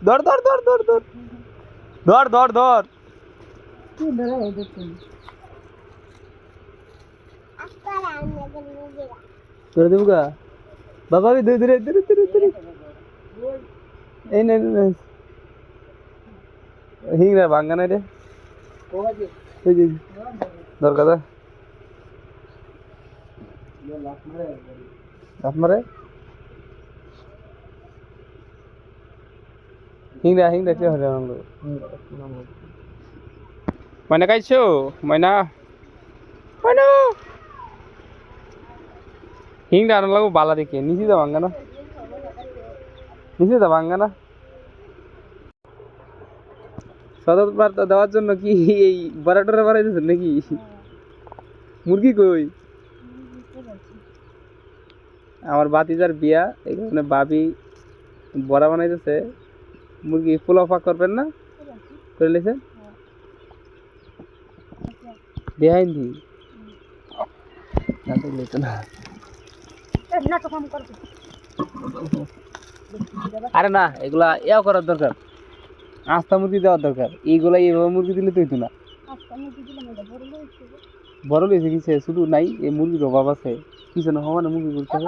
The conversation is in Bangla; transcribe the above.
ধর ধর ধর ধর ধর ধর ধর ধর কি ধরে দেখুন ধরে দেবো গা বাবা ধরে ধরে ধরে ধরে ধরে এই নে হিংরা ভাঙ্গা নাই রে এই যে দরকার লাফ মারে হিংরা হিংরা কে হলে ময়না খাইছো ময়না ময়না হিংরা আনা লাগবো বালা দেখে নিচে দা ভাঙ্গা না নিচে দা ভাঙ্গা না সদর বার্তা দেওয়ার জন্য কি এই বড়াটরে বাড়াইতেছেন নাকি মুরগি কই আমার বাতিজার বিয়া এই কারণে ভাবি বড়া বানাইতেছে মুরগি পোলাও পাক করবেন না করে লেছেন বেহাইন দি আরে না এগুলা ইয়া করার দরকার আস্তা মুরগি দেওয়ার দরকার এইগুলা এইভাবে মুরগি দিলে তো হইতো না বড় লইছে কিসে শুধু নাই এই মুরগির অভাব আছে কিছু না হওয়া না মুরগি করতে হবে